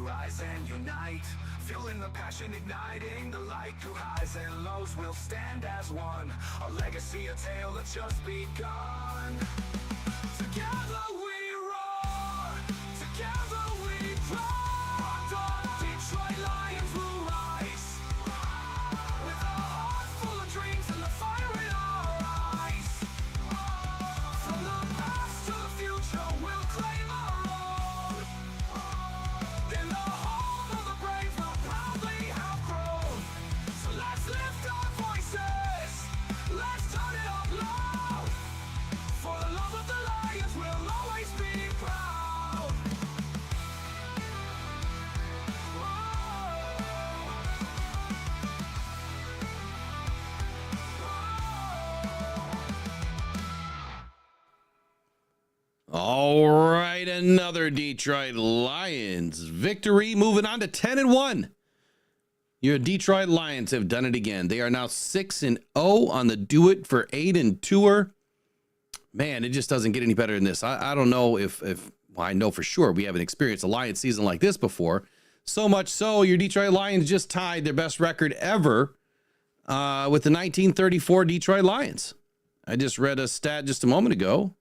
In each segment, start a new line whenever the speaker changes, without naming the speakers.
rise and unite, fueling the passion, igniting the light. Through highs and lows, we'll stand as one. A legacy, a tale that's just begun. Together we roar, together we roar. The Detroit Lions will rise, with a heart full of dreams and the fire in our eyes. From the past to the future, we'll claim our own. In the home of the brave, we'll proudly have grown. So let's lift our voices, let's turn it up loud. For the love of the Lions, we'll always be proud.
All right, another Detroit Lions victory, moving on to 10-1. Your Detroit Lions have done it again. They are now 6-0 on the Do It for Aiden tour. Man, it just doesn't get any better than this. I don't know if well, I know for sure we haven't experienced a Lions season like this before. So much so, your Detroit Lions just tied their best record ever with the 1934 Detroit Lions. I just read a stat just a moment ago.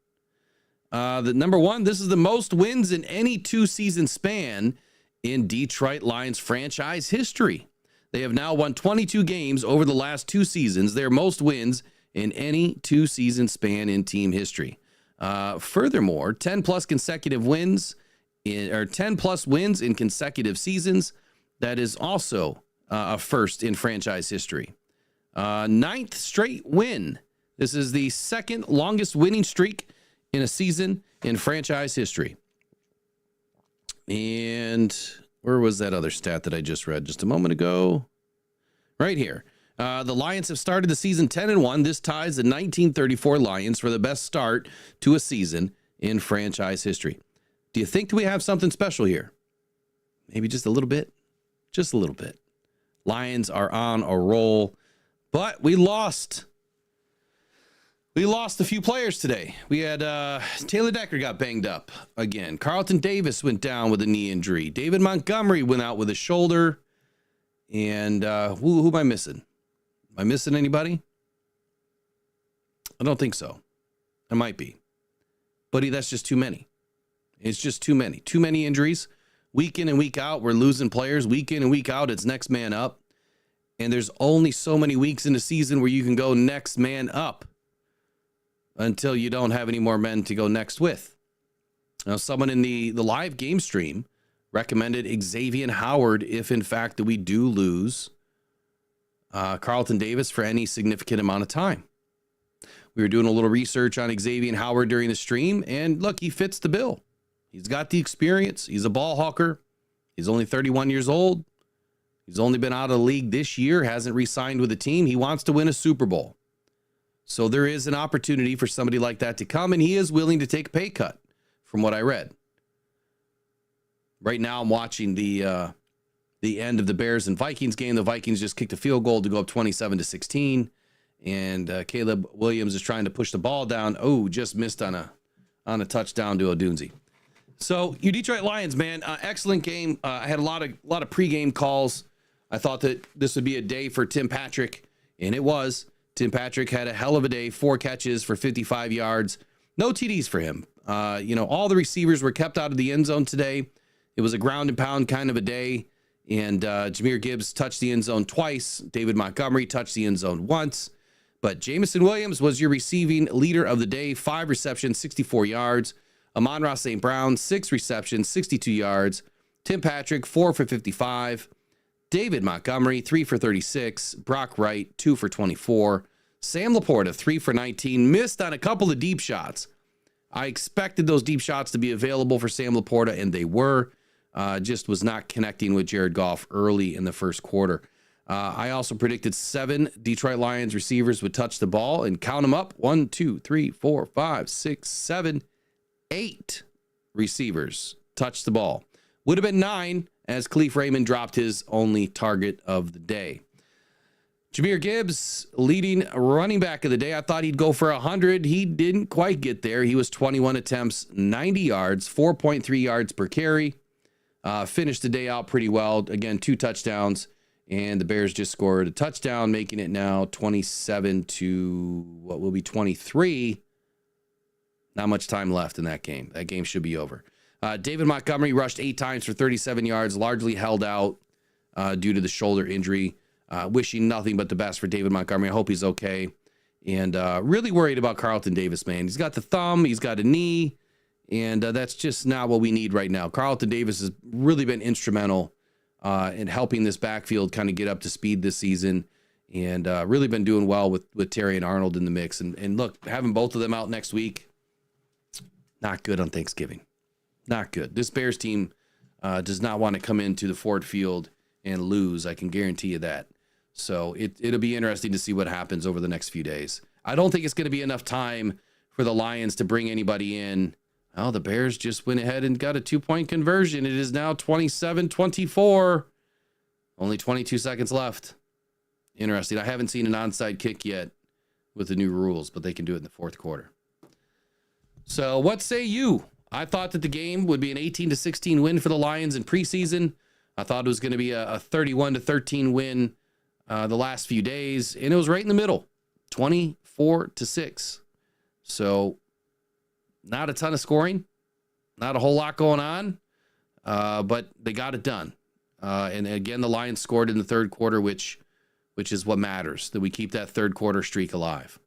The number one, this is the most wins in any two-season span in Detroit Lions franchise history. They have now won 22 games over the last two seasons, their most wins in any two-season span in team history. Furthermore, 10-plus consecutive wins, or 10-plus wins in consecutive seasons. That is also a first in franchise history. Ninth straight win. This is the second longest winning streak in a season in franchise history. And where was that other stat that I just read just a moment ago? Right here. The Lions have started the season 10-1. This ties the 1934 Lions for the best start to a season in franchise history. Do you think we have something special here? Maybe just a little bit. Just a little bit. Lions are on a roll, but we lost. We lost a few players today. We had Taylor Decker got banged up again. Carlton Davis went down with a knee injury. David Montgomery went out with a shoulder. And who am I missing? Am I missing anybody? I don't think so. I might be. Buddy, that's just too many. It's just too many. Too many injuries. Week in and week out, we're losing players. Week in and week out, it's next man up. And there's only so many weeks in the season where you can go next man up until you don't have any more men to go next with. Now, someone in the live game stream recommended Xavier Howard if, in fact, that we do lose Carlton Davis for any significant amount of time. We were doing a little research on Xavier Howard during the stream, and look, he fits the bill. He's got the experience. He's a ball hawker. He's only 31 years old. He's only been out of the league this year, hasn't re-signed with the team. He wants to win a Super Bowl. So there is an opportunity for somebody like that to come, and he is willing to take a pay cut, from what I read. Right now, I'm watching the end of the Bears and Vikings game. The Vikings just kicked a field goal to go up 27-16, and Caleb Williams is trying to push the ball down. Oh, just missed on a touchdown to Odunze. So, you Detroit Lions, man, excellent game. I had a lot of pregame calls. I thought that this would be a day for Tim Patrick, and it was. Tim Patrick had a hell of a day, 4 catches for 55 yards. No TDs for him. All the receivers were kept out of the end zone today. It was a ground and pound kind of a day, and Jahmyr Gibbs touched the end zone twice. David Montgomery touched the end zone once. But Jameson Williams was your receiving leader of the day, 5 receptions, 64 yards. Amon-Ra St. Brown, 6 receptions, 62 yards. Tim Patrick, 4 for 55. David Montgomery, 3 for 36. Brock Wright, 2 for 24. Sam Laporta, 3 for 19. Missed on a couple of deep shots. I expected those deep shots to be available for Sam Laporta, and they were. Just was not connecting with Jared Goff early in the first quarter. I also predicted 7 Detroit Lions receivers would touch the ball, and count them up. 1, 2, 3, 4, 5, 6, 7, 8 receivers touched the ball. Would have been 9 as Khalif Raymond dropped his only target of the day. Jahmyr Gibbs, leading running back of the day. I thought he'd go for 100. He didn't quite get there. He was 21 attempts, 90 yards, 4.3 yards per carry. Finished the day out pretty well. Again, 2 touchdowns, and the Bears just scored a touchdown, making it now 27 to what will be 23. Not much time left in that game. That game should be over. David Montgomery rushed 8 times for 37 yards, largely held out due to the shoulder injury. Wishing nothing but the best for David Montgomery. I hope he's okay. And really worried about Carlton Davis, man. He's got the thumb, he's got a knee, and that's just not what we need right now. Carlton Davis has really been instrumental in helping this backfield kind of get up to speed this season, and really been doing well with Terry and Arnold in the mix. And look, having both of them out next week, not good on Thanksgiving. Not good. This Bears team does not want to come into the Ford Field and lose. I can guarantee you that. So it'll be interesting to see what happens over the next few days. I don't think it's going to be enough time for the Lions to bring anybody in. Oh, the Bears just went ahead and got a 2-point conversion. It is now 27-24. Only 22 seconds left. Interesting. I haven't seen an onside kick yet with the new rules, but they can do it in the fourth quarter. So what say you? I thought that the game would be an 18-16 win for the Lions in preseason. I thought it was going to be a 31-13 win the last few days, and it was right in the middle, 24-6. So not a ton of scoring, not a whole lot going on, but they got it done. And again, the Lions scored in the third quarter, which is what matters, that we keep that third quarter streak alive.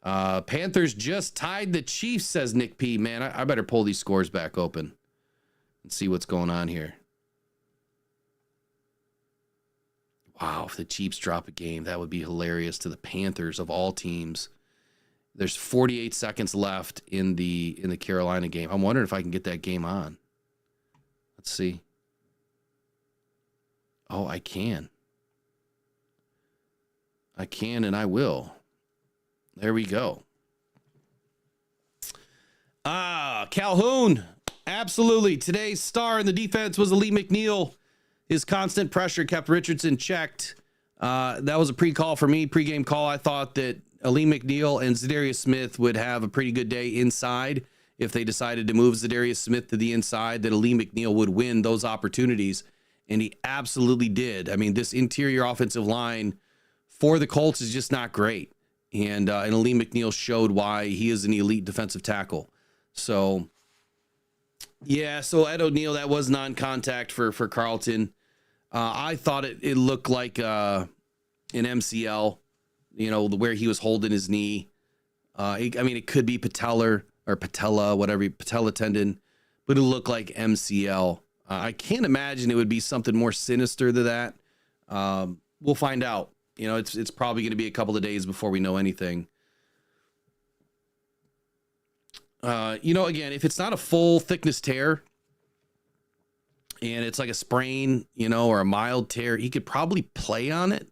Panthers just tied the Chiefs, says Nick P. Man, I better pull these scores back open and see what's going on here. Wow, if the Chiefs drop a game, that would be hilarious to the Panthers of all teams. There's 48 seconds left in the Carolina game. I'm wondering if I can get that game on. Let's see. Oh, I can. I can and I will. There we go. Calhoun. Absolutely. Today's star in the defense was Lee McNeil. His constant pressure kept Richardson checked. That was a pre-call for me, pre-game call. I thought that Ali McNeil and Zadarius Smith would have a pretty good day inside. If they decided to move Zadarius Smith to the inside, that Ali McNeil would win those opportunities. And he absolutely did. I mean, this interior offensive line for the Colts is just not great. And Ali McNeil showed why he is an elite defensive tackle. So, yeah, so Ed O'Neill, that was non-contact for Carlton. I thought it looked like an MCL, where he was holding his knee. It could be patella, whatever, patella tendon, but it looked like MCL. I can't imagine it would be something more sinister than that. We'll find out. It's probably going to be a couple of days before we know anything. Again, if it's not a full thickness tear, and it's like a sprain, or a mild tear, he could probably play on it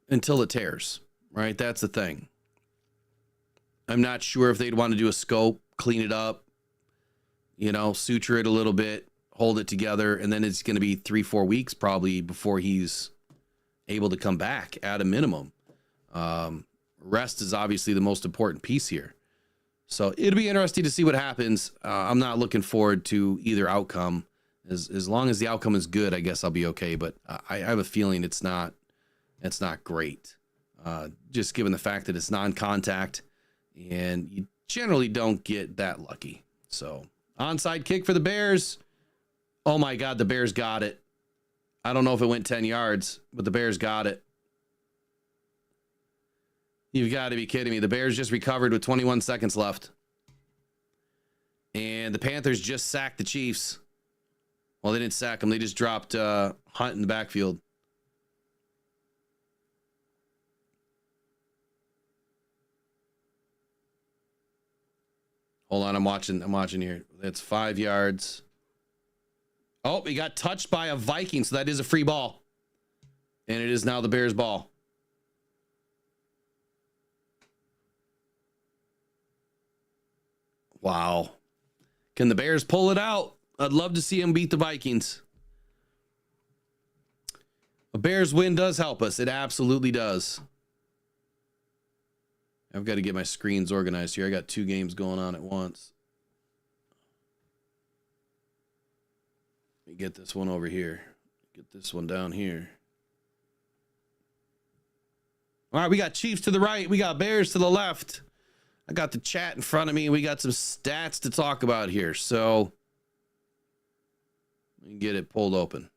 until it tears, right? That's the thing. I'm not sure if they'd want to do a scope, clean it up, suture it a little bit, hold it together, and then it's going to be 3-4 weeks probably before he's able to come back at a minimum. Rest is obviously the most important piece here. So it'll be interesting to see what happens. I'm not looking forward to either outcome. As long as the outcome is good, I guess I'll be okay. But I have a feeling it's not great. Just given the fact that it's non-contact, and you generally don't get that lucky. So onside kick for the Bears. Oh my God, the Bears got it. I don't know if it went 10 yards, but the Bears got it. You've got to be kidding me. The Bears just recovered with 21 seconds left. And the Panthers just sacked the Chiefs. Well, they didn't sack them. They just dropped Hunt in the backfield. Hold on, I'm watching here. That's 5 yards. Oh, he got touched by a Viking, so that is a free ball. And it is now the Bears' ball. Wow. Can the Bears pull it out? I'd love to see them beat the Vikings. A Bears win does help us. It absolutely does. I've got to get my screens organized here. I got 2 games going on at once. Let me get this one over here. Get this one down here. All right, we got Chiefs to the right. We got Bears to the left. I got the chat in front of me. We got some stats to talk about here. So let me get it pulled open.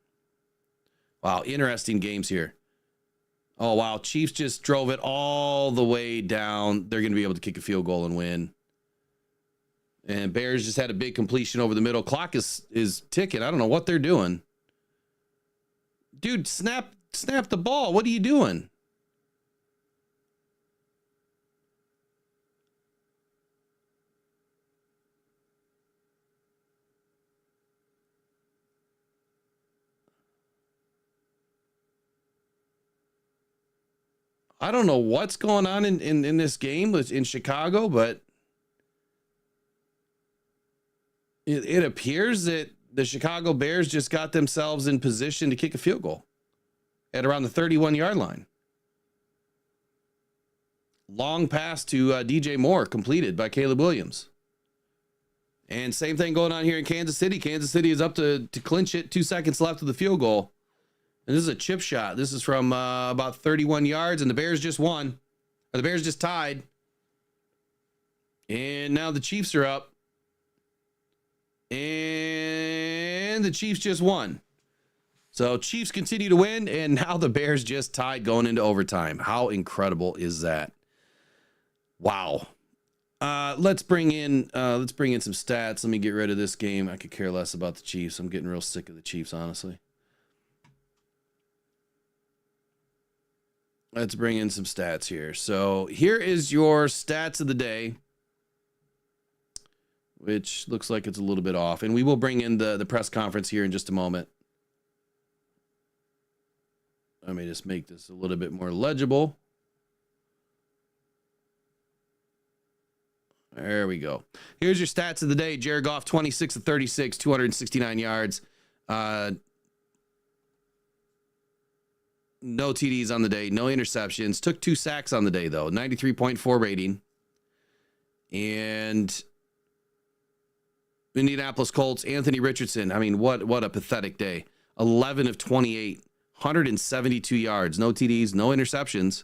Wow, interesting games here. Oh, wow. Chiefs just drove it all the way down. They're going to be able to kick a field goal and win. And Bears just had a big completion over the middle. Clock is ticking. I don't know what they're doing. Dude, snap the ball. What are you doing? I don't know what's going on in this game in Chicago, but it appears that the Chicago Bears just got themselves in position to kick a field goal at around the 31-yard line. Long pass to DJ Moore, completed by Caleb Williams. And same thing going on here in Kansas City. Kansas City is up to clinch it. 2 seconds left of the field goal. And this is a chip shot. This is from about 31 yards, and the Bears just won. Or the Bears just tied. And now the Chiefs are up. And the Chiefs just won. So Chiefs continue to win, and now the Bears just tied going into overtime. How incredible is that? Wow. Let's bring in some stats. Let me get rid of this game. I could care less about the Chiefs. I'm getting real sick of the Chiefs, honestly. Let's bring in some stats here. So here is your stats of the day, which looks like it's a little bit off. And we will bring in the press conference here in just a moment. Let me just make this a little bit more legible. There we go. Here's your stats of the day. Jared Goff, 26 of 36, 269 yards. No TDs on the day, no interceptions. Took 2 sacks on the day, though. 93.4 rating. And Indianapolis Colts, Anthony Richardson. I mean, what a pathetic day. 11 of 28, 172 yards. No TDs, no interceptions.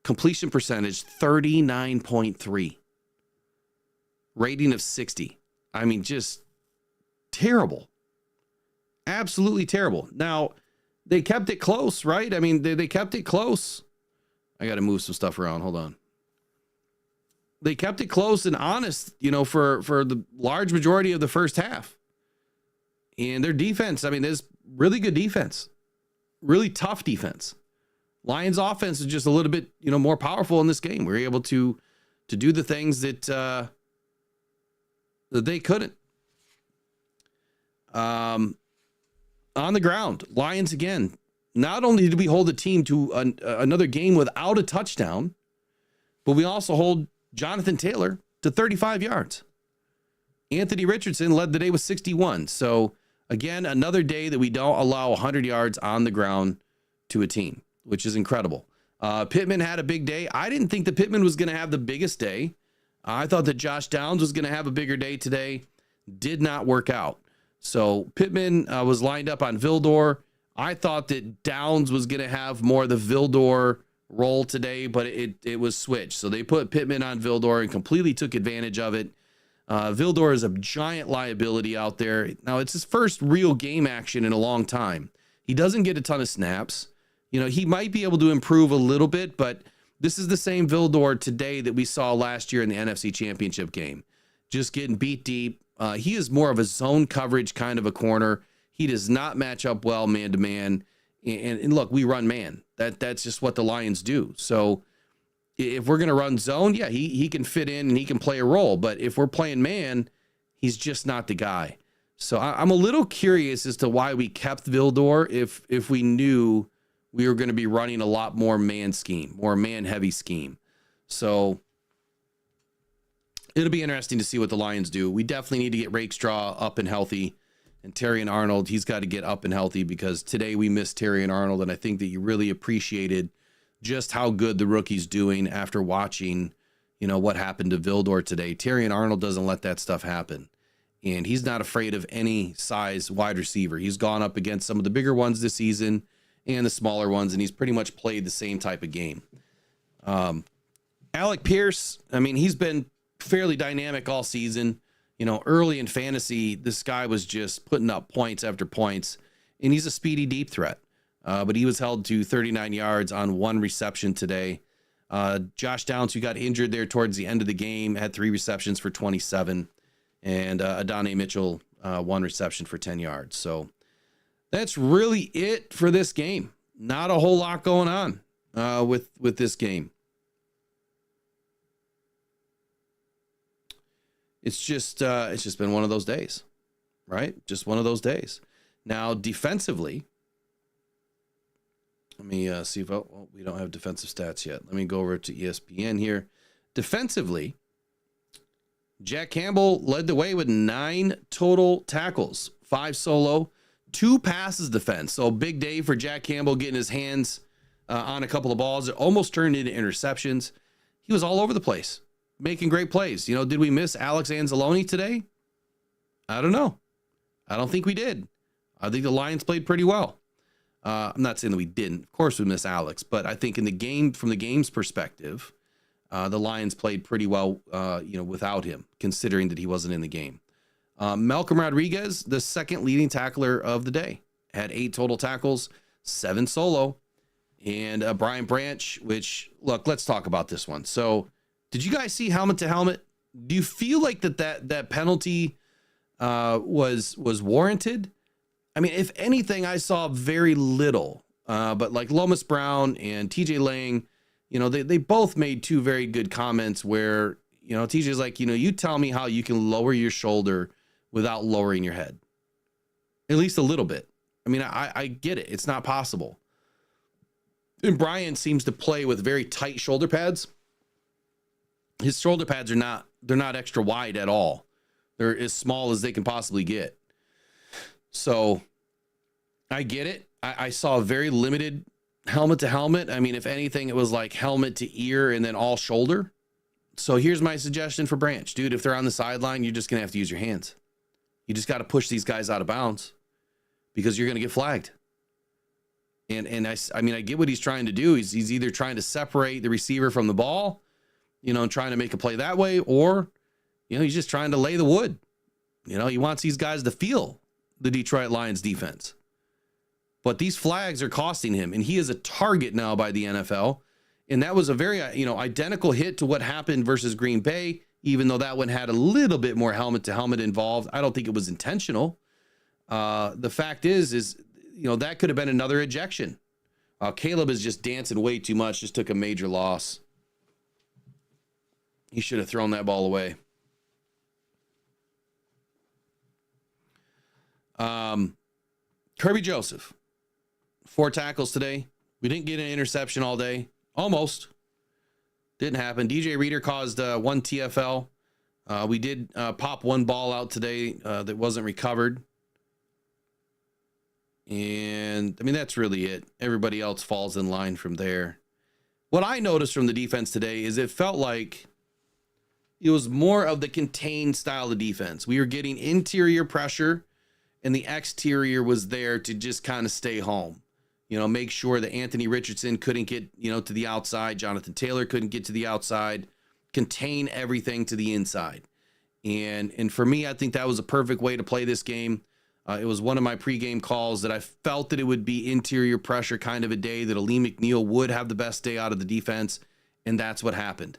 Completion percentage, 39.3. Rating of 60. I mean, just terrible. Absolutely terrible. Now, they kept it close, right? I mean, they kept it close. I got to move some stuff around. Hold on. They kept it close and honest, for the large majority of the first half. And their defense, I mean, there's really good defense. Really tough defense. Lions offense is just a little bit, more powerful in this game. We were able to do the things that they couldn't. On the ground, Lions again. Not only did we hold the team to another game without a touchdown, but we also hold Jonathan Taylor to 35 yards. Anthony Richardson led the day with 61. So again, another day that we don't allow 100 yards on the ground to a team, which is incredible. Pittman had a big day. I didn't think that Pittman was going to have the biggest day. I thought that Josh Downs was going to have a bigger day today. Did not work out. So Pittman was lined up on Vildor. I thought that Downs was going to have more of the Vildor role today, but it was switched. So they put Pittman on Vildor and completely took advantage of it. Vildor is a giant liability out there. Now, it's his first real game action in a long time. He doesn't get a ton of snaps. He might be able to improve a little bit, but this is the same Vildor today that we saw last year in the NFC Championship game. Just getting beat deep. He is more of a zone coverage kind of a corner. He does not match up well man-to-man. And look, we run man. That's just what the Lions do. So if we're going to run zone, yeah, he can fit in and he can play a role. But if we're playing man, he's just not the guy. So I'm a little curious as to why we kept Vildor if we knew we were going to be running a lot more man scheme, more man-heavy scheme. So it'll be interesting to see what the Lions do. We definitely need to get Rakestraw up and healthy. And Terry and Arnold, he's got to get up and healthy because today we missed Terry and Arnold. And I think that you really appreciated just how good the rookie's doing after watching, what happened to Vildor today. Terry and Arnold doesn't let that stuff happen. and he's not afraid of any size wide receiver. He's gone up against some of the bigger ones this season and the smaller ones, and he's pretty much played the same type of game. Alec Pierce, I mean, he's been fairly dynamic all season. You know, early in fantasy, this guy was just putting up points after points, and he's a speedy deep threat. But he was held to 39 yards on 1 reception today. Josh Downs, who got injured there towards the end of the game, had 3 receptions for 27, and Adonai Mitchell, 1 reception for 10 yards. So that's really it for this game. Not a whole lot going on with this game. It's just been one of those days, right? Just one of those days. Now, defensively, let me see if we don't have defensive stats yet. Let me go over to ESPN here. Defensively, Jack Campbell led the way with 9 total tackles, 5 solo, 2 passes defense. So big day for Jack Campbell, getting his hands on a couple of balls. It almost turned into interceptions. He was all over the place, making great plays. You know, did we miss Alex Anzalone today? I don't know. I don't think we did. I think the Lions played pretty well. I'm not saying that we didn't. Of course we miss Alex, but I think in the game, from the game's perspective, the Lions played pretty well, without him, considering that he wasn't in the game. Malcolm Rodriguez, the second leading tackler of the day, had 8 total tackles, 7 solo, and Brian Branch, which, look, let's talk about this one. So did you guys see helmet to helmet? Do you feel like that penalty was warranted? I mean, if anything, I saw very little, but like Lomas Brown and TJ Lang, you know, they both made 2 very good comments where, you know, TJ's like, you know, you tell me how you can lower your shoulder without lowering your head, at least a little bit. I mean, I get it. It's not possible. And Brian seems to play with very tight shoulder pads. His shoulder pads they're not extra wide at all. They're as small as they can possibly get. So I get it. I saw very limited helmet to helmet. I mean, if anything, it was like helmet to ear and then all shoulder. So here's my suggestion for Branch. Dude, if they're on the sideline, you're just going to have to use your hands. You just got to push these guys out of bounds because you're going to get flagged. And I mean, I get what he's trying to do. He's either trying to separate the receiver from the ball, you know, and trying to make a play that way, or, you know, he's just trying to lay the wood. You know, he wants these guys to feel the Detroit Lions defense. But these flags are costing him, and he is a target now by the NFL. And that was a very, identical hit to what happened versus Green Bay, even though that one had a little bit more helmet to helmet involved. I don't think it was intentional. The fact is, that could have been another ejection. Caleb is just dancing way too much, just took a major loss. He should have thrown that ball away. Kirby Joseph, 4 tackles today. We didn't get an interception all day. Almost. Didn't happen. DJ Reader caused 1 TFL. We did pop 1 ball out today that wasn't recovered. And, I mean, that's really it. Everybody else falls in line from there. What I noticed from the defense today is it felt like it was more of the contained style of defense. We were getting interior pressure, and the exterior was there to just kind of stay home. You know, make sure that Anthony Richardson couldn't get, to the outside. Jonathan Taylor couldn't get to the outside. Contain everything to the inside. And for me, I think that was a perfect way to play this game. It was one of my pregame calls that I felt that it would be interior pressure kind of a day, that Aleem McNeil would have the best day out of the defense, and that's what happened.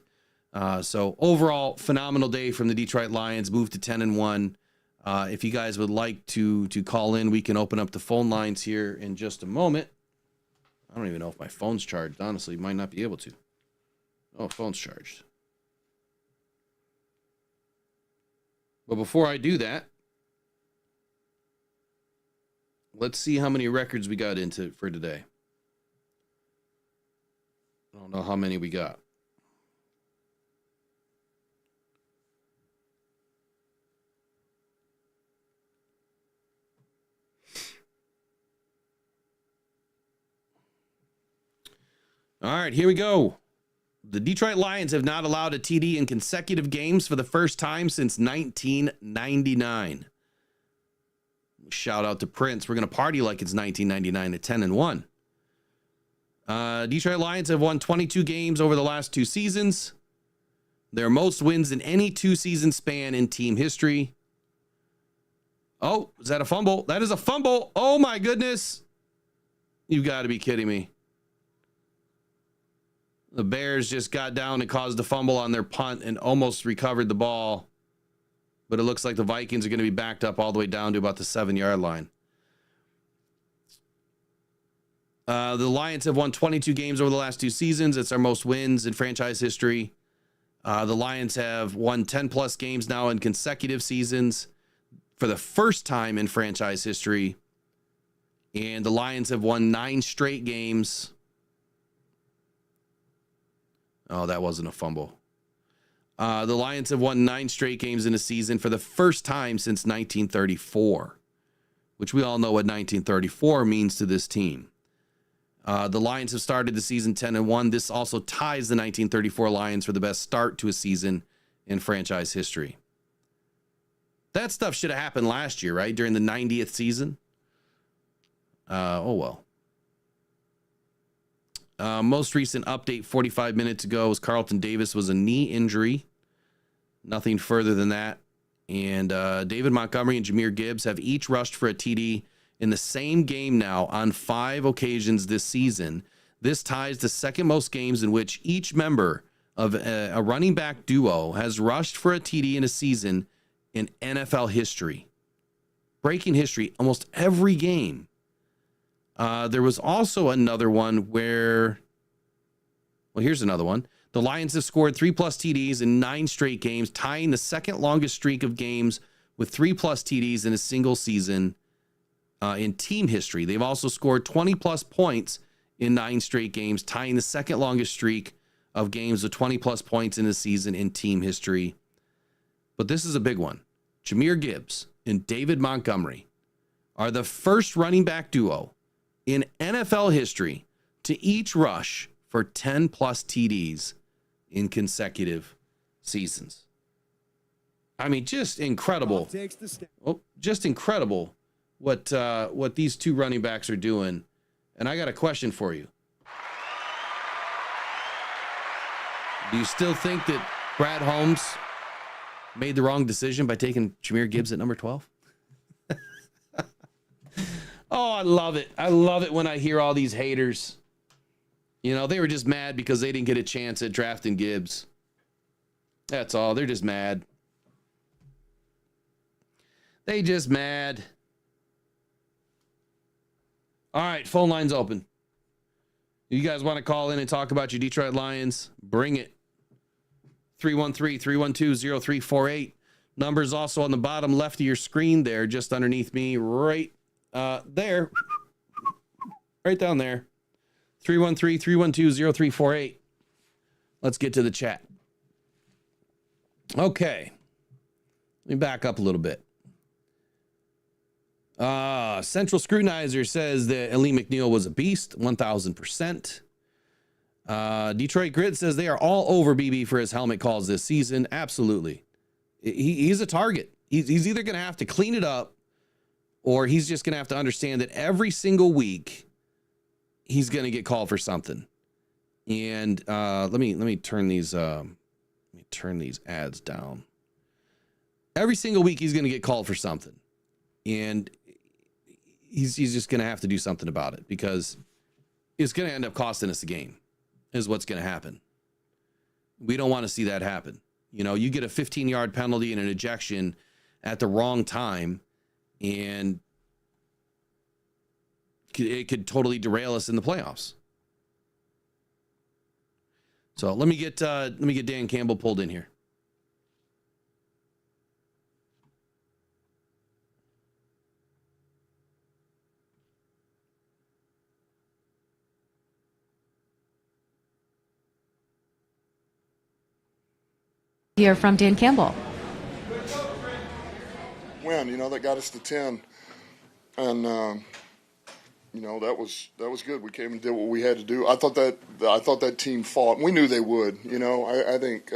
So overall, phenomenal day from the Detroit Lions, moved to 10-1. If you guys would like to call in, we can open up the phone lines here in just a moment. I don't even know if my phone's charged, honestly. Might not be able to. Oh, phone's charged. But before I do that, let's see how many records we got into for today. I don't know how many we got. All right, here we go. The Detroit Lions have not allowed a TD in consecutive games for the first time since 1999. Shout out to Prince. We're going to party like it's 1999 at 10-1. Detroit Lions have won 22 games over the last 2 seasons. Their most wins in any 2-season span in team history. Oh, is that a fumble? That is a fumble. Oh, my goodness. You've got to be kidding me. The Bears just got down and caused a fumble on their punt and almost recovered the ball. But it looks like the Vikings are going to be backed up all the way down to about the 7-yard line. The Lions have won 22 games over the last 2 seasons. It's our most wins in franchise history. The Lions have won 10-plus games now in consecutive seasons for the first time in franchise history. And the Lions have won 9 straight games. Oh, that wasn't a fumble. The Lions have won 9 straight games in a season for the first time since 1934, which we all know what 1934 means to this team. The Lions have started the season 10-1. This also ties the 1934 Lions for the best start to a season in franchise history. That stuff should have happened last year, right? During the 90th season. Oh, well. Most recent update 45 minutes ago was Carlton Davis was a knee injury. Nothing further than that. And David Montgomery and Jahmyr Gibbs have each rushed for a TD in the same game now on 5 occasions this season. This ties the second most games in which each member of a running back duo has rushed for a TD in a season in NFL history. Breaking history almost every game. There was also another one where, well, here's another one. The Lions have scored 3+ TDs in 9 straight games, tying the second longest streak of games with 3+ TDs in a single season in team history. They've also scored 20+ points in 9 straight games, tying the second longest streak of games with 20+ points in a season in team history. But this is a big one. Jahmyr Gibbs and David Montgomery are the first running back duo in NFL history to each rush for 10+ TDs in consecutive seasons. I mean, just incredible. Oh, just incredible what these 2 running backs are doing. And I got a question for you. Do you still think that Brad Holmes made the wrong decision by taking Jahmyr Gibbs at number 12? Oh, I love it. I love it when I hear all these haters. You know, they were just mad because they didn't get a chance at drafting Gibbs. That's all. They're just mad. They just mad. All right, phone line's open. You guys want to call in and talk about your Detroit Lions? Bring it. 313-312-0348. Number's also on the bottom left of your screen there, just underneath me, right there. Right down there. 313-312-0348. Let's get to the chat. Okay. Let me back up a little bit. Central Scrutinizer says that Lee McNeil was a beast, 1,000%. Detroit Grid says they are all over BB for his helmet calls this season. Absolutely. He's a target. He's either going to have to clean it up, or he's just going to have to understand that every single week he's going to get called for something. And let me turn these ads down. Every single week he's going to get called for something, and he's just going to have to do something about it, because it's going to end up costing us the game. Is what's going to happen. We don't want to see that happen. You know, you get a 15-yard penalty and an ejection at the wrong time, and it could totally derail us in the playoffs. So let me get Dan Campbell pulled in here.
Here from Dan Campbell.
Win, that got us to 10. And, that was good. We came and did what we had to do. I thought that team fought. We knew they would. I think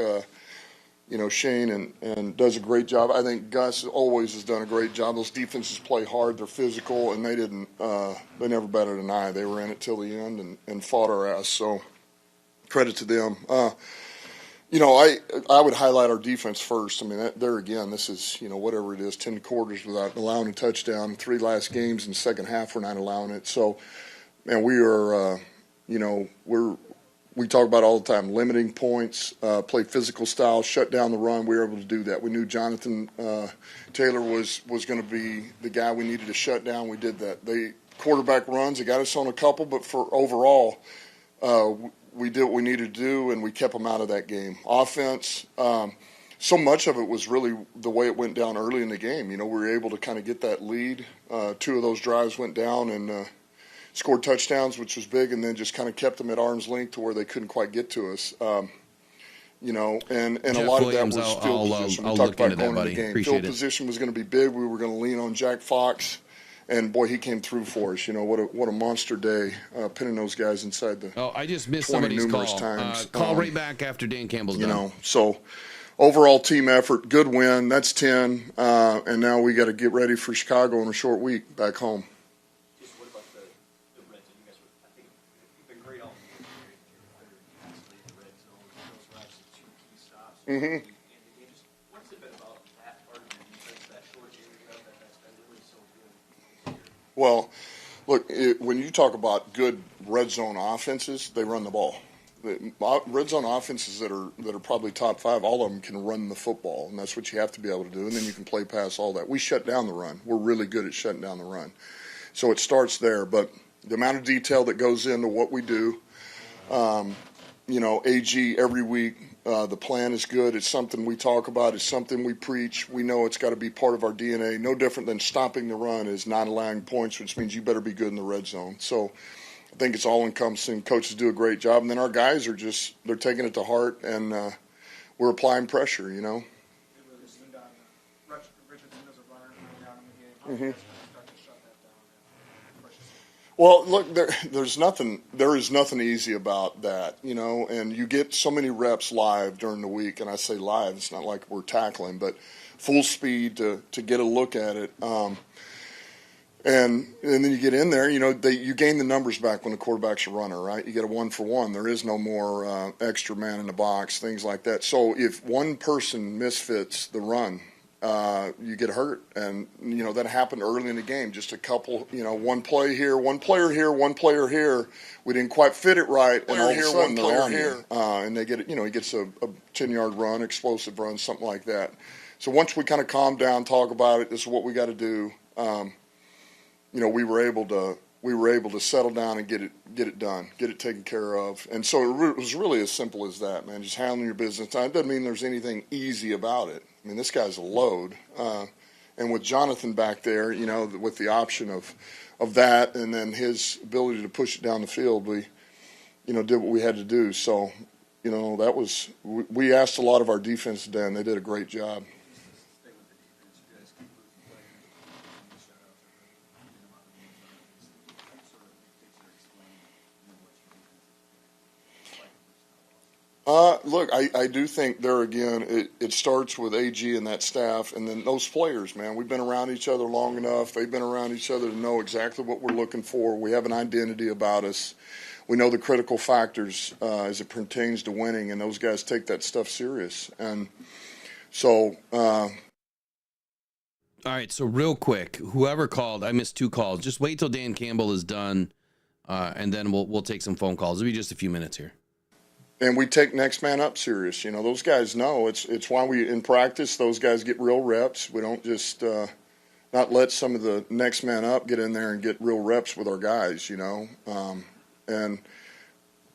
Shane and does a great job. I think Gus always has done a great job. Those defenses play hard. They're physical, and they never batted an eye. They were in it till the end and fought our ass. So credit to them. I would highlight our defense first. I mean, there again, this is, whatever it is, 10 quarters without allowing a touchdown, 3 last games in the second half we're not allowing it. So, man, we are, we talk about all the time, limiting points, play physical style, shut down the run. We were able to do that. We knew Jonathan Taylor was going to be the guy we needed to shut down. We did that. They quarterback runs, they got us on a couple, but for overall, we did what we needed to do, and we kept them out of that game. Offense, so much of it was really the way it went down early in the game. We were able to kind of get that lead. 2 of those drives went down and scored touchdowns, which was big, and then just kind of kept them at arm's length to where they couldn't quite get to us. And a lot
Williams,
of that was field position. We
I'll
talked
look
about
into
going
that,
into
buddy.
the game.
Appreciate
Field
it.
position was going to be big. We were going to lean on Jack Fox. And, boy, he came through for us. What a monster day, pinning those guys inside the
I just missed
20
somebody's
numerous
call.
times.
Call right back after Dan Campbell's done.
So overall team effort, good win. That's 10. And now we got to get ready for Chicago in a short week back home.
Just what about the red zone? You guys I think you've been great all year. The red zone, those were actually 2 key stops.
Mm-hmm.
What's it been about that part of your defense, that short area that's been really so good?
Well, look, when you talk about good red zone offenses, they run the ball. Red zone offenses that are probably top 5, all of them can run the football, and that's what you have to be able to do. And then you can play past all that. We shut down the run. We're really good at shutting down the run. So it starts there. But the amount of detail that goes into what we do, AG every week, the plan is good. It's something we talk about. It's something we preach. We know it's got to be part of our DNA. No different than stopping the run is not allowing points, which means you better be good in the red zone. So I think it's all encompassing. Coaches do a great job. And then our guys are they're taking it to heart, and we're applying pressure,
It really seemed Richardson as a runner coming down in the game. How do you guys start to shut that down?
Well, look, there is nothing easy about that, and you get so many reps live during the week, and I say live, it's not like we're tackling, but full speed to get a look at it. And then you get in there, you gain the numbers back when the quarterback's a runner, right? You get a 1-for-1. There is no more extra man in the box, things like that. So if one person misfits the run, you get hurt. And, that happened early in the game. Just a couple, one play here, one player here, one player here. We didn't quite fit it right. And all of a sudden they're on you. And they get it, he gets a 10-yard run, explosive run, something like that. So once we kind of calm down, talk about it, this is what we got to do. We were able to settle down and get it done, get it taken care of. And so it was really as simple as that, man. Just handling your business. It doesn't mean there's anything easy about it. I mean, this guy's a load. And with Jonathan back there, with the option of that and then his ability to push it down the field, we, did what we had to do. So, we asked a lot of our defense today, and they did a great job. Look, I do think there again, it starts with AG and that staff, and then those players, man. We've been around each other long enough. They've been around each other to know exactly what we're looking for. We have an identity about us. We know the critical factors as it pertains to winning, and those guys take that stuff serious. And so,
all right. So real quick, whoever called, I missed 2 calls. Just wait till Dan Campbell is done, and then we'll take some phone calls. It'll be just a few minutes here.
And we take next man up serious. Those guys know it's why we in practice those guys get real reps. We don't just not let some of the next man up get in there and get real reps with our guys. And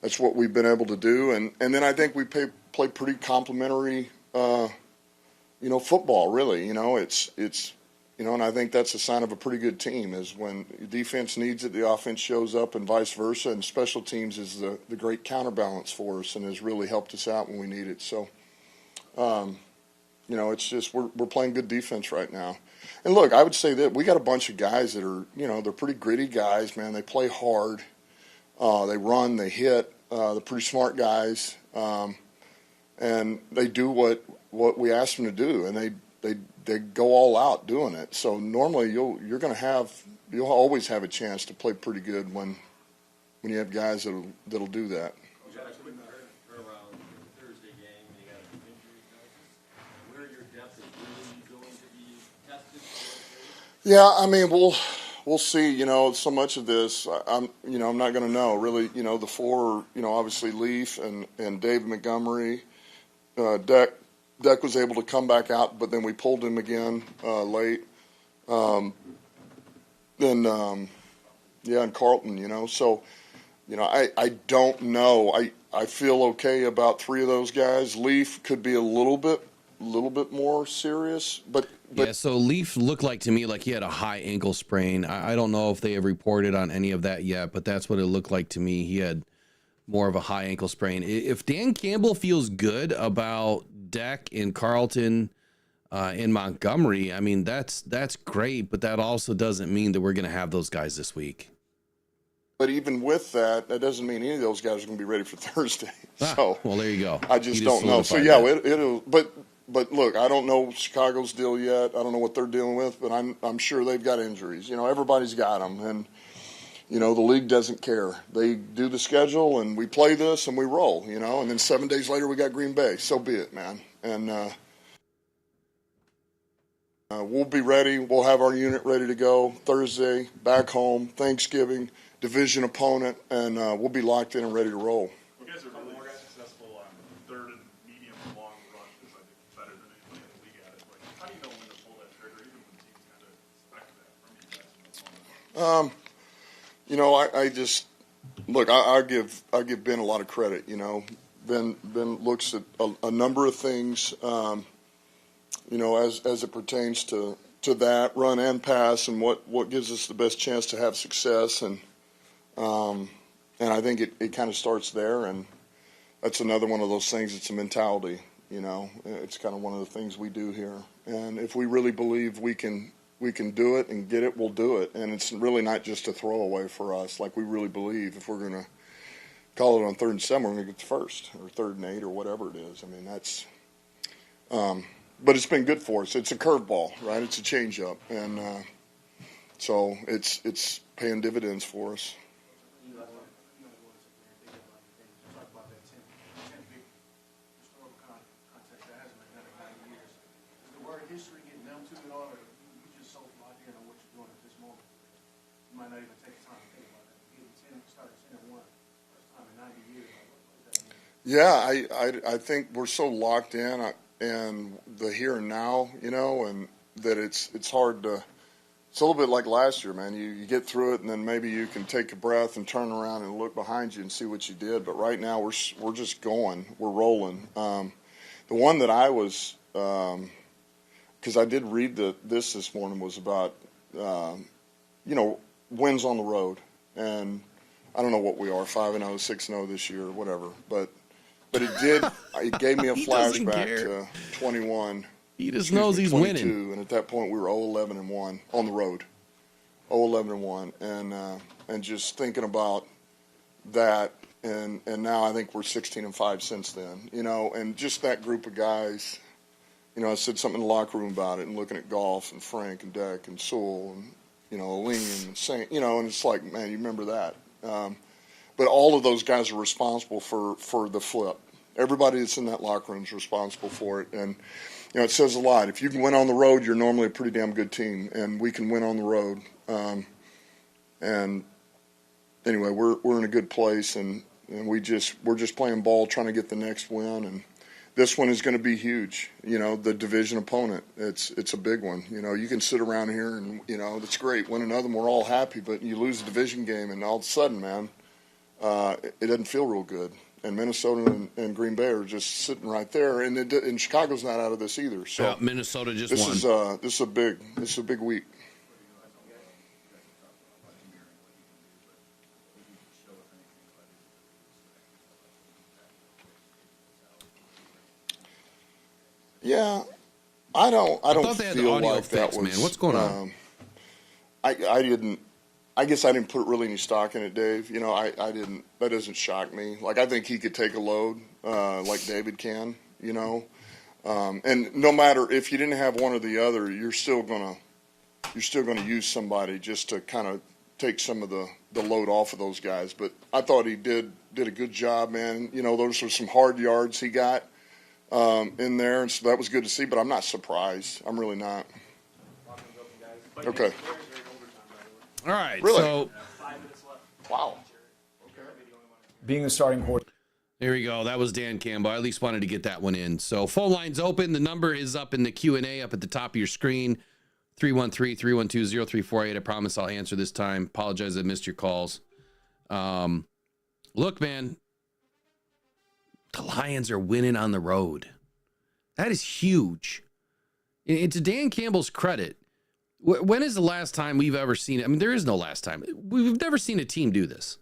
that's what we've been able to do. And then I think we play pretty complimentary, football. Really, it's. And I think that's a sign of a pretty good team is when defense needs it, the offense shows up and vice versa. And special teams is the great counterbalance for us and has really helped us out when we need it. So, it's just we're playing good defense right now. And look, I would say that we got a bunch of guys that are, they're pretty gritty guys, man. They play hard. They run, they hit. They're pretty smart guys. And they do what we ask them to do, and they go all out doing it. So normally you'll always have a chance to play pretty good when you have guys that'll do that.
Around the Thursday game, and you got an injury. Where your depth is really going to be tested.
Yeah, I mean we'll see. So much of this I'm not going to know really. The four, obviously Leaf and Dave Montgomery, Deck was able to come back out, but then we pulled him again late. And Carlton, so I don't know. I feel okay about three of those guys. Leaf could be a little bit more serious, but
yeah, so Leaf looked like to me like he had a high ankle sprain. I don't know if they have reported on any of that yet, but that's what it looked like to me. He had more of a high ankle sprain. If Dan Campbell feels good about Deck and Carlton and Montgomery, I mean, that's great, but that also doesn't mean that we're going to have those guys this week.
But even with that doesn't mean any of those guys are going to be ready for Thursday. So
well, there you go.
I just don't know. So yeah, it'll. But look, I don't know Chicago's deal yet. I don't know what they're dealing with, but I'm sure they've got injuries. Everybody's got them, and the league doesn't care. They do the schedule, and we play this, and we roll. And then 7 days later we got Green Bay. So be it, man. And we'll be ready. We'll have our unit ready to go Thursday, back home, Thanksgiving, division opponent, and we'll be locked in and ready to roll.
You guys are really successful on third and medium and long rushes. I think better than anybody in the league at it. Like, how do you know when to pull that trigger, even when teams kind of expect that from you guys?
I just look. I give Ben a lot of credit. Ben looks at a number of things. As it pertains to that run and pass, and what gives us the best chance to have success, and I think it kind of starts there, and that's another one of those things. It's a mentality. It's kind of one of the things we do here, and if we really believe we can do it and get it, we'll do it. And it's really not just a throwaway for us. Like, we really believe if we're going to call it on 3rd and 7, we're going to get the first, or 3rd and 8, or whatever it is. I mean, that's but it's been good for us. It's a curveball, right? It's a changeup, and so it's paying dividends for us.
History getting them to it all, or you just so locked in on what you're doing at this moment, you might not even take time to think about that. Getting 10, started 10-1, first time in 90 years.
Yeah, I think we're so locked in, and the here and now, and that it's hard to. It's a little bit like last year, man. You get through it, and then maybe you can take a breath and turn around and look behind you and see what you did. But right now, we're just going, we're rolling. The one that I was. Because I did read this morning was about, wins on the road. And I don't know what we are, 5-0, 6-0 this year, whatever. But it gave me a flashback to 21.
He just knows he's
22,
winning.
And at that point, we were 0-11-1 on the road. 0-11-1. And just thinking about that, and now I think we're 16-5 since then, and just that group of guys. I said something in the locker room about it, and looking at Goff and Frank and Deck and Sewell and, Aline and Saint, and it's like, man, you remember that. But all of those guys are responsible for the flip. Everybody that's in that locker room is responsible for it. And, it says a lot. If you can win on the road, you're normally a pretty damn good team, and we can win on the road. And anyway, we're in a good place, and we're just playing ball, trying to get the next win, and this one is going to be huge. The division opponent. It's a big one. You can sit around here and that's great. Win another one, we're all happy. But you lose a division game, and all of a sudden, man, it doesn't feel real good. And Minnesota and Green Bay are just sitting right there, and Chicago's not out of this either. So
Yeah, Minnesota just won.
This is a big week. Yeah, I don't
thought they had the
feel
audio
like that
fixed,
was.
man. What's going on?
I didn't. I guess I didn't put really any stock in it, Dave. You know, I didn't. That doesn't shock me. Like, I think he could take a load, like David can. You know, and no matter if you didn't have one or the other, you're still gonna use somebody just to kind of take some of the load off of those guys. But I thought he did a good job, man. You know, those were some hard yards he got in there, and so that was good to see. But I'm not surprised. I'm really not. Okay.
All right.
Really?
So
5 minutes left.
Wow.
Being the starting quarterback.
there we go. That was Dan Campbell. I at least wanted to get that one in. So phone line's open. The number is up in the Q&A up at the top of your screen. 313-312-0348. I promise I'll answer this time. Apologize I missed your calls. Look, man, the Lions are winning on the road. That is huge. And to Dan Campbell's credit, when is the last time we've ever seen it? I mean, there is no last time. We've never seen a team do this.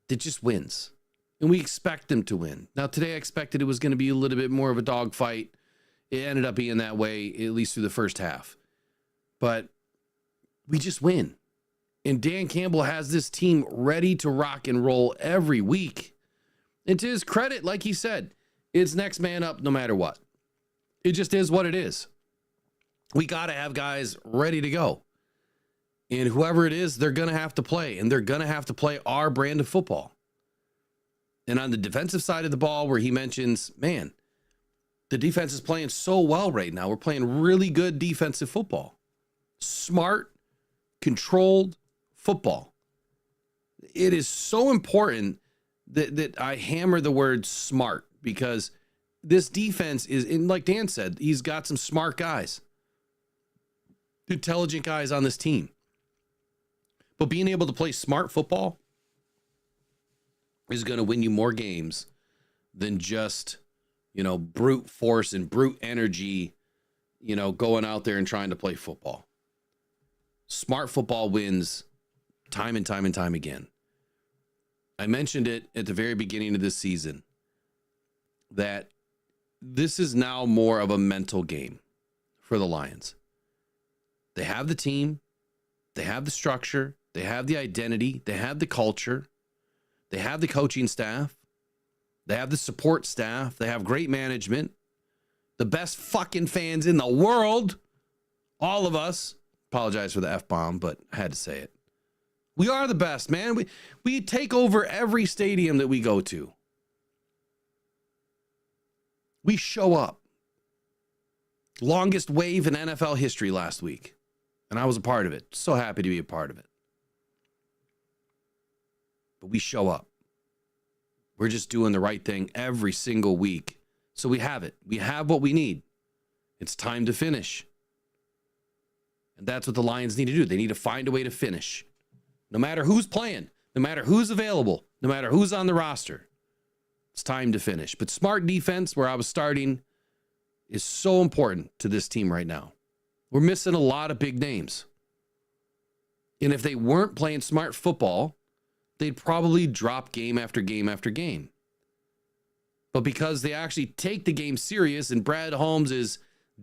That just wins. And we expect them to win. Now, today I expected it was going to be a little bit more of a dogfight. It ended up being that way, at least through the first half. But we just win. And Dan Campbell has this team ready to rock and roll every week. And to his credit, like he said, it's next man up no matter what. It just is what it is. We got to have guys ready to go. And whoever it is, they're going to have to play. And they're going to have to play our brand of football. And on the defensive side of the ball, where he mentions, man, the defense is playing so well right now. We're playing really good defensive football. Smart, controlled football. It is so important that I hammer the word smart, because this defense is, and like Dan said, he's got some smart guys, intelligent guys on this team. But being able to play smart football is going to win you more games than just, you know, brute force and brute energy, you know, going out there and trying to play football. Smart football wins time and time and time again. I mentioned it at the very beginning of this season that this is now more of a mental game for the Lions. They have the team, they have the structure, they have the identity, they have the culture, they have the coaching staff, they have the support staff, they have great management, the best fucking fans in the world, all of us. Apologize for the F-bomb, but I had to say it. We are the best, man. We take over every stadium that we go to. We show up. Longest wave in NFL history last week. And I was a part of it. So happy to be a part of it. But we show up. We're just doing the right thing every single week. So we have it. We have what we need. It's time to finish. And that's what the Lions need to do. They need to find a way to finish. No matter who's playing, no matter who's available, no matter who's on the roster, it's time to finish. But smart defense, where I was starting, is so important to this team right now. We're missing a lot of big names. And if they weren't playing smart football, they'd probably drop game after game after game. But because they actually take the game serious and Brad Holmes is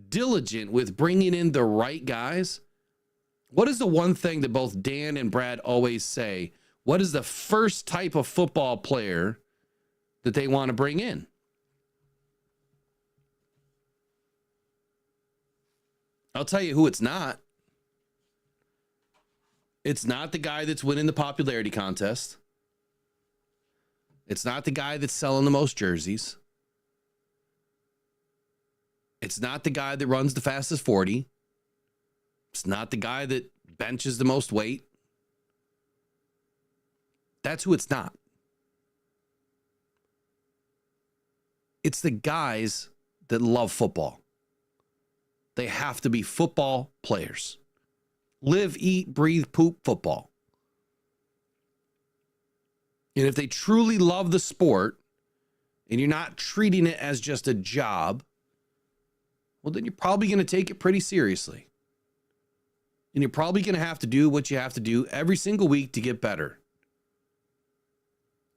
diligent with bringing in the right guys, what is the one thing that both Dan and Brad always say? What is the first type of football player that they want to bring in? I'll tell you who it's not. It's not the guy that's winning the popularity contest. It's not the guy that's selling the most jerseys. It's not the guy that runs the fastest 40. It's not the guy that benches the most weight. That's who it's not. It's the guys that love football. They have to be football players. Live, eat, breathe, poop football. And if they truly love the sport and you're not treating it as just a job, well, then you're probably going to take it pretty seriously. And you're probably going to have to do what you have to do every single week to get better.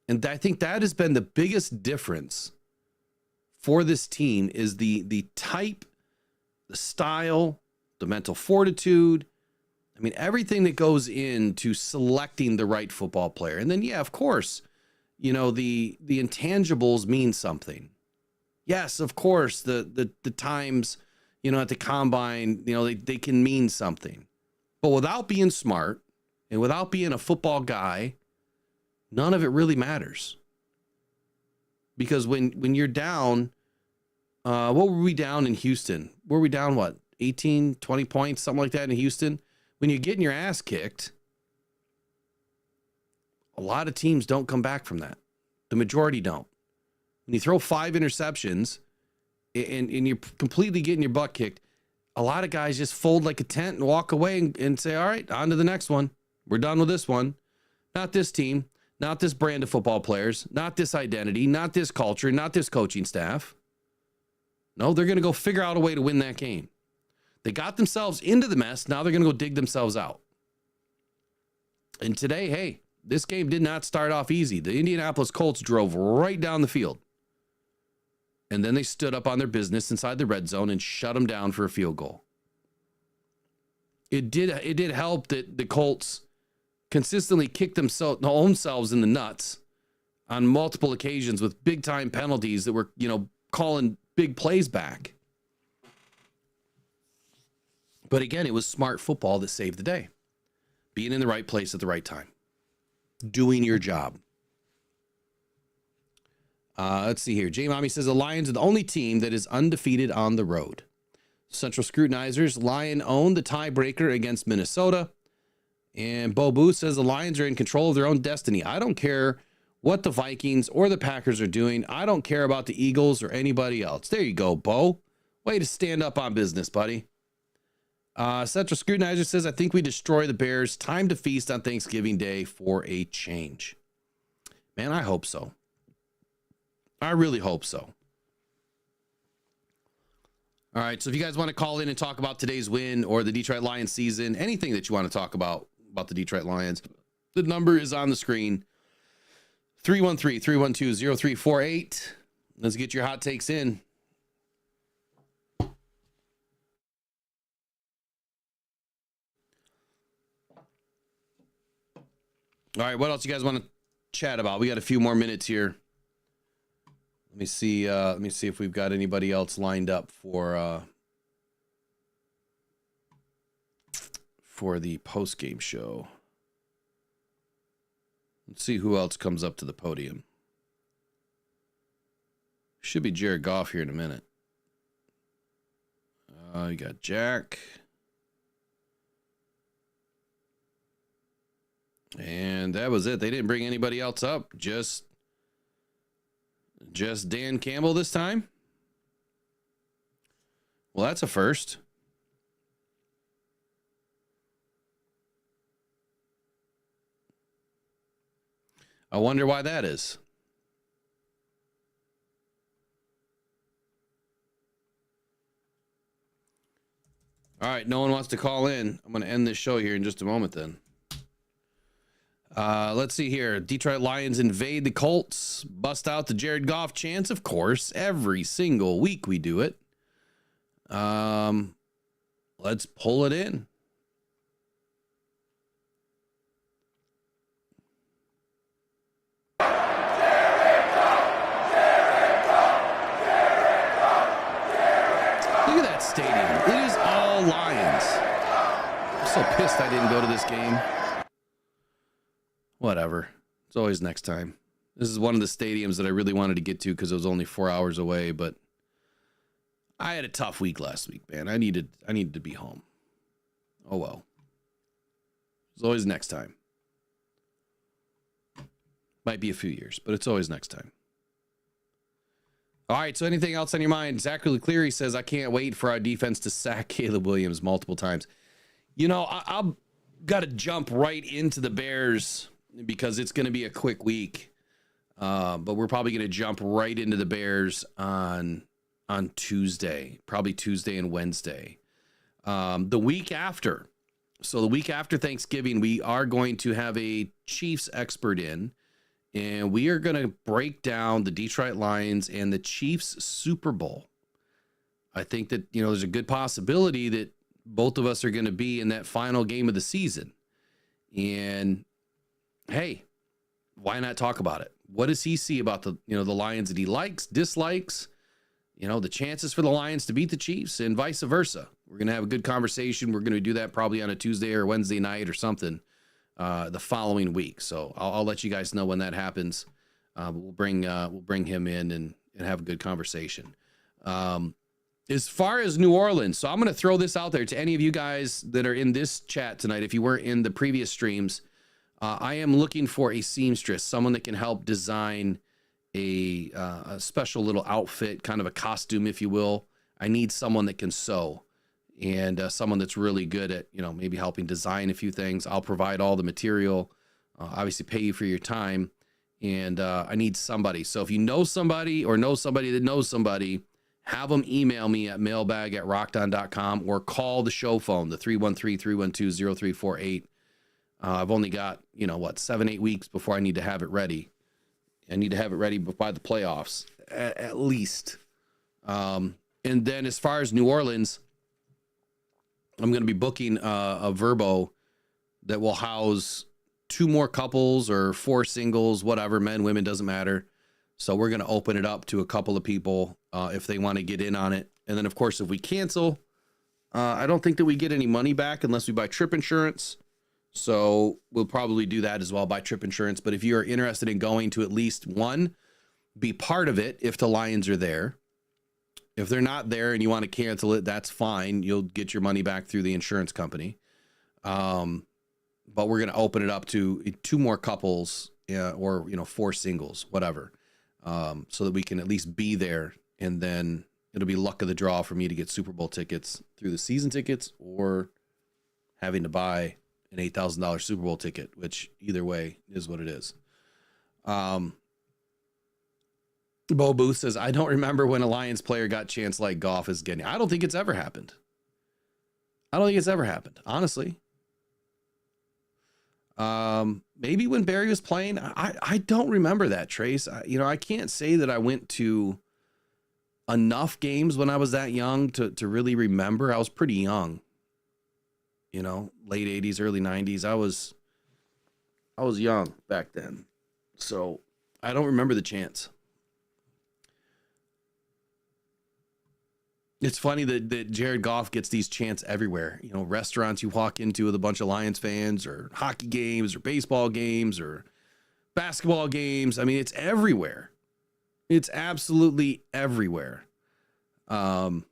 And I think that has been the biggest difference for this team, is the type the style, the mental fortitude. I mean, everything that goes into selecting the right football player. And then, yeah, of course, you know, the intangibles mean something. Yes, of course, the times, you know, at the combine, you know, they can mean something. But without being smart and without being a football guy, none of it really matters. Because when you're down, what were we down in Houston? Were we down, what, 18, 20 points, something like that in Houston? When you're getting your ass kicked, a lot of teams don't come back from that. The majority don't. When you throw 5 interceptions and you're completely getting your butt kicked, a lot of guys just fold like a tent and walk away and say, all right, on to the next one. We're done with this one. Not this team, not this brand of football players, not this identity, not this culture, not this coaching staff. No, they're going to go figure out a way to win that game. They got themselves into the mess. Now they're going to go dig themselves out. And today, hey, this game did not start off easy. The Indianapolis Colts drove right down the field. And then they stood up on their business inside the red zone and shut them down for a field goal. It did help that the Colts consistently kicked themselves in the nuts on multiple occasions with big time penalties that were, you know, calling big plays back. But again, it was smart football that saved the day. Being in the right place at the right time. Doing your job. Let's see here. J Mommy says the Lions are the only team that is undefeated on the road. Central Scrutinizers, Lion owned the tiebreaker against Minnesota. And Bo Boo says the Lions are in control of their own destiny. I don't care what the Vikings or the Packers are doing. I don't care about the Eagles or anybody else. There you go, Bo. Way to stand up on business, buddy. Central Scrutinizer says, I think we destroy the Bears. Time to feast on Thanksgiving Day for a change. Man, I hope so. I really hope so. All right, so if you guys want to call in and talk about today's win or the Detroit Lions season, anything that you want to talk about the Detroit Lions, the number is on the screen. 313-312-0348. Let's get your hot takes in. All right, what else you guys want to chat about? We got a few more minutes here. Let me see if we've got anybody else lined up for the post-game show. Let's see who else comes up to the podium. Should be Jared Goff here in a minute. You got Jack. And that was it. They didn't bring anybody else up. Just Dan Campbell this time. Well, that's a first. I wonder why that is. All right, no one wants to call in. I'm going to end this show here in just a moment then. Let's see here. Detroit Lions invade the Colts. Bust out the Jared Goff chance, of course. Every single week we do it. Let's pull it in. Look at that stadium. It is all Lions. I'm so pissed I didn't go to this game. Whatever. It's always next time. This is one of the stadiums that I really wanted to get to because it was only 4 hours away, but I had a tough week last week, man. I needed to be home. Oh well. It's always next time. Might be a few years, but it's always next time. All right, so anything else on your mind? Zachary Cleary says, I can't wait for our defense to sack Caleb Williams multiple times. You know, I've got to jump right into the Bears because it's going to be a quick week. But we're probably going to jump right into the Bears on Tuesday, probably Tuesday and Wednesday. The week after, so the week after Thanksgiving, we are going to have a Chiefs expert in, and we are going to break down the Detroit Lions and the Chiefs Super Bowl. I think that, you know, there's a good possibility that both of us are going to be in that final game of the season. And hey, why not talk about it? What does he see about the, you know, the Lions that he likes, dislikes, you know, the chances for the Lions to beat the Chiefs and vice versa? We're going to have a good conversation. We're going to do that probably on a Tuesday or Wednesday night or something the following week. So I'll let you guys know when that happens. We'll bring him in and have a good conversation. As far as New Orleans, so I'm going to throw this out there to any of you guys that are in this chat tonight. If you weren't in the previous streams, I am looking for a seamstress, someone that can help design a special little outfit, kind of a costume, if you will. I need someone that can sew and someone that's really good at, you know, maybe helping design a few things. I'll provide all the material, obviously pay you for your time. And I need somebody. So if you know somebody or know somebody that knows somebody, have them email me at mailbag@rockdon.com or call the show phone, the 313-312-0348. I've only got, 7-8 weeks before I need to have it ready. I need to have it ready by the playoffs, at least. And then as far as New Orleans, I'm going to be booking a Verbo that will house 2 more couples or 4 singles, whatever, men, women, doesn't matter. So we're going to open it up to a couple of people if they want to get in on it. And then, of course, if we cancel, I don't think that we get any money back unless we buy trip insurance. So we'll probably do that as well, buy trip insurance. But if you are interested in going to at least one, be part of it if the Lions are there. If they're not there and you want to cancel it, that's fine. You'll get your money back through the insurance company. But we're going to open it up to 2 more couples or 4 singles, whatever, so that we can at least be there. And then it'll be luck of the draw for me to get Super Bowl tickets through the season tickets or having to buy an $8,000 Super Bowl ticket, which either way is what it is. Bo Booth says, I don't remember when a Lions player got chance like Goff is getting. I don't think it's ever happened. Honestly. Maybe when Barry was playing, I don't remember that, Trace. I can't say that I went to enough games when I was that young to really remember. I was pretty young, late 80s, early 90s. I was young back then. So I don't remember the chance. It's funny that Jared Goff gets these chants everywhere. Restaurants you walk into with a bunch of Lions fans, or hockey games, or baseball games, or basketball games. I mean, it's everywhere. It's absolutely everywhere. Don't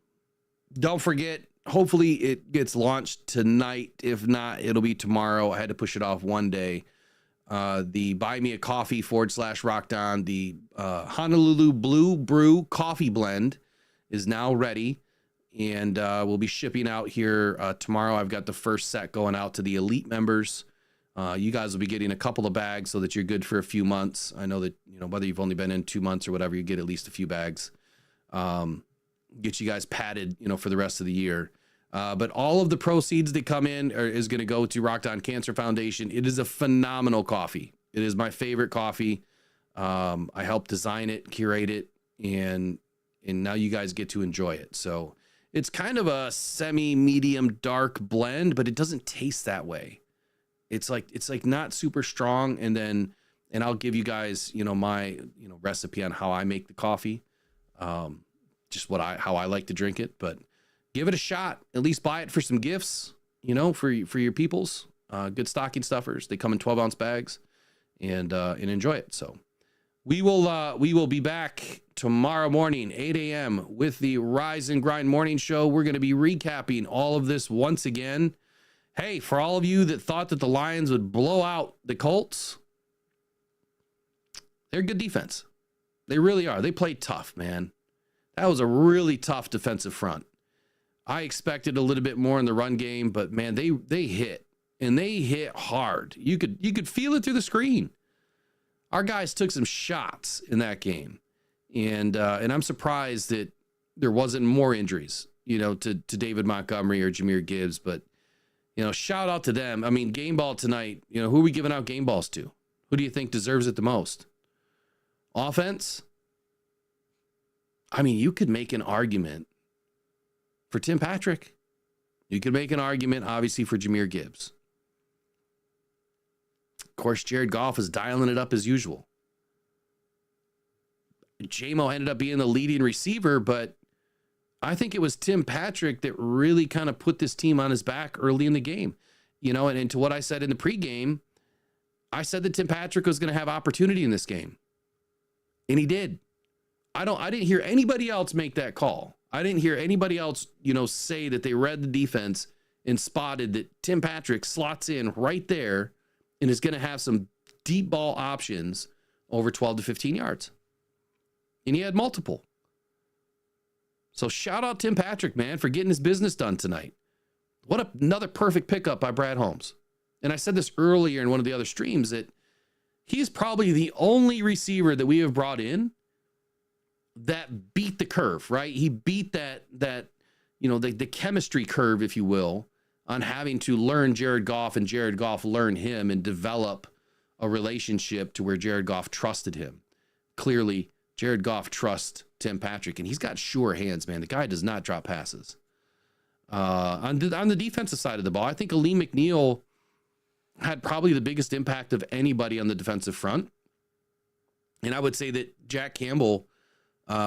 forget, hopefully it gets launched tonight. If not, it'll be tomorrow. I had to push it off one day. The Buy Me a Coffee /Rockdon, the Honolulu Blue Brew Coffee Blend is now ready, and we'll be shipping out here tomorrow. I've got the first set going out to the elite members. You guys will be getting a couple of bags so that you're good for a few months. I know that, whether you've only been in 2 months or whatever, you get at least a few bags. Get you guys padded, for the rest of the year. But all of the proceeds that come in is going to go to Rockdon Cancer Foundation. It is a phenomenal coffee. It is my favorite coffee. I helped design it, curate it, and now you guys get to enjoy it. So it's kind of a semi-medium dark blend, but it doesn't taste that way. It's like not super strong. And I'll give you guys, my, recipe on how I make the coffee. Just how I like to drink it, but give it a shot. At least buy it for some gifts, for your peoples. Good stocking stuffers. They come in 12-ounce bags, and enjoy it. So we will be back tomorrow morning, 8 a.m. with the Rise and Grind Morning Show. We're going to be recapping all of this once again. Hey, for all of you that thought that the Lions would blow out the Colts, they're a good defense. They really are. They played tough, man. That was a really tough defensive front. I expected a little bit more in the run game, but man, they hit, and they hit hard. You could feel it through the screen. Our guys took some shots in that game, and I'm surprised that there wasn't more injuries, to David Montgomery or Jahmyr Gibbs. But shout out to them. I mean, game ball tonight. Who are we giving out game balls to? Who do you think deserves it the most? Offense. I mean, you could make an argument for Tim Patrick. You could make an argument, obviously, for Jahmyr Gibbs. Of course, Jared Goff is dialing it up as usual. J-Mo ended up being the leading receiver, but I think it was Tim Patrick that really kind of put this team on his back early in the game. You know, and to what I said in the pregame, I said that Tim Patrick was going to have opportunity in this game. And he did. I didn't hear anybody else make that call. I didn't hear anybody else, say that they read the defense and spotted that Tim Patrick slots in right there and is going to have some deep ball options over 12 to 15 yards. And he had multiple. So shout out Tim Patrick, man, for getting his business done tonight. What another perfect pickup by Brad Holmes. And I said this earlier in one of the other streams that he's probably the only receiver that we have brought in that beat the curve, right? He beat the chemistry curve, if you will, on having to learn Jared Goff and Jared Goff learn him and develop a relationship to where Jared Goff trusted him. Clearly, Jared Goff trusts Tim Patrick, and he's got sure hands, man. The guy does not drop passes. On the defensive side of the ball, I think Aleem McNeil had probably the biggest impact of anybody on the defensive front. And I would say that Jack Campbell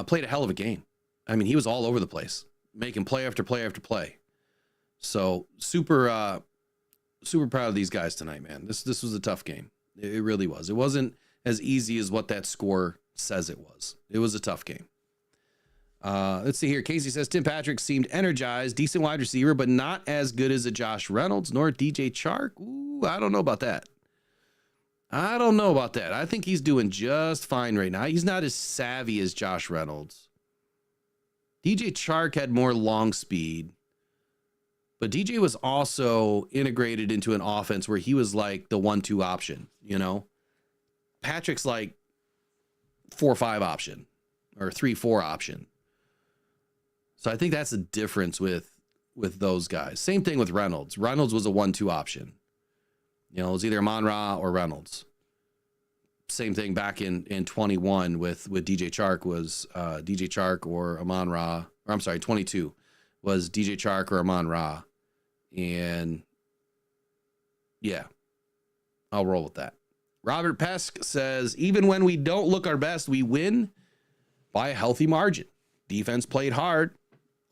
played a hell of a game. I mean, he was all over the place, making play after play after play. So super proud of these guys tonight, man. This was a tough game. It really was. It wasn't as easy as what that score says it was. It was a tough game. Let's see here. Casey says Tim Patrick seemed energized, decent wide receiver, but not as good as a Josh Reynolds nor DJ Chark. Ooh, I don't know about that. I think he's doing just fine right now. He's not as savvy as Josh Reynolds. DJ Chark had more long speed, but DJ was also integrated into an offense where he was like the 1-2 option, Patrick's like 4-5 option or 3-4 option. So I think that's the difference with those guys. Same thing with Reynolds. Reynolds was a 1-2 option. It was either Amon-Ra or Reynolds. Same thing back in 21 with DJ Chark was DJ Chark or Amon-Ra. Or I'm sorry, 22 was DJ Chark or Amon-Ra. And yeah, I'll roll with that. Robert Pesk says, even when we don't look our best, we win by a healthy margin. Defense played hard.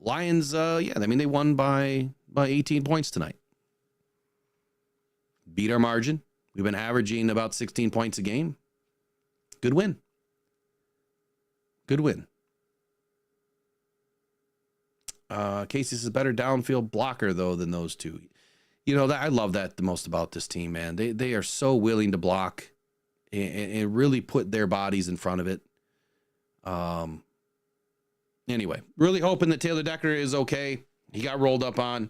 Lions, they won by 18 points tonight. Beat our margin. We've been averaging about 16 points a game. Good win. Casey is a better downfield blocker, though, than those two. I love that the most about this team, man. They are so willing to block and really put their bodies in front of it. Anyway, really hoping that Taylor Decker is okay. He got rolled up on.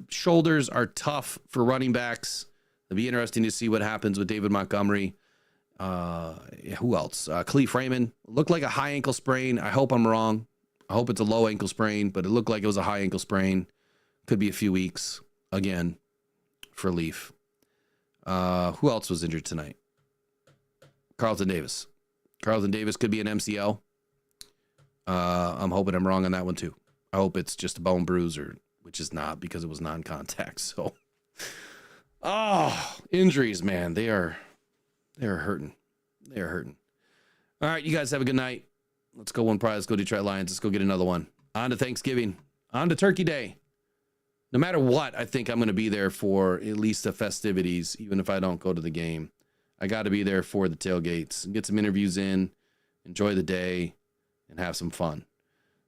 Shoulders are tough for running backs. It'll be interesting to see what happens with David Montgomery. Who else? Khalif Raymond looked like a high ankle sprain. I hope I'm wrong. I hope it's a low ankle sprain, but it looked like it was a high ankle sprain. Could be a few weeks again for Leaf. Who else was injured tonight? Carlton Davis. Carlton Davis could be an MCL. I'm hoping I'm wrong on that one too. I hope it's just a bone bruise, which is not because it was non-contact. So, injuries, man, they are hurting. They are hurting. All right, you guys have a good night. Let's go one prize. Let's go Detroit Lions. Let's go get another one. On to Thanksgiving. On to Turkey Day. No matter what, I think I'm going to be there for at least the festivities, even if I don't go to the game. I got to be there for the tailgates and get some interviews in, enjoy the day, and have some fun.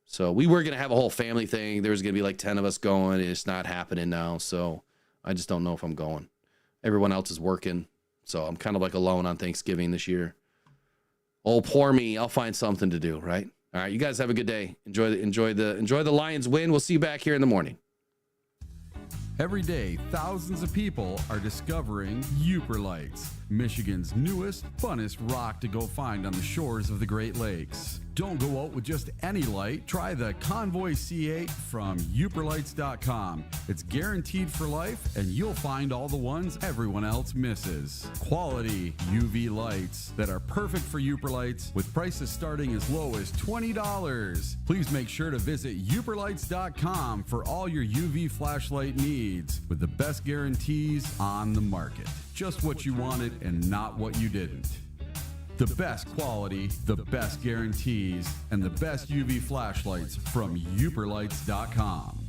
So we were going to have a whole family thing. There was going to be like 10 of us going, and it's not happening now. So I just don't know if I'm going. Everyone else is working. So I'm kind of like alone on Thanksgiving this year. Oh, poor me. I'll find something to do, right? All right, you guys have a good day. Enjoy the Lions win. We'll see you back here in the morning.
Every day, thousands of people are discovering Uper Lights, Michigan's newest, funnest rock to go find on the shores of the Great Lakes. Don't go out with just any light. Try the Convoy C8 from UperLights.com. It's guaranteed for life, and you'll find all the ones everyone else misses. Quality UV lights that are perfect for Uperlights with prices starting as low as $20. Please make sure to visit UperLights.com for all your UV flashlight needs with the best guarantees on the market. Just what you wanted and not what you didn't. The best quality, the best guarantees, and the best UV flashlights from UperLights.com.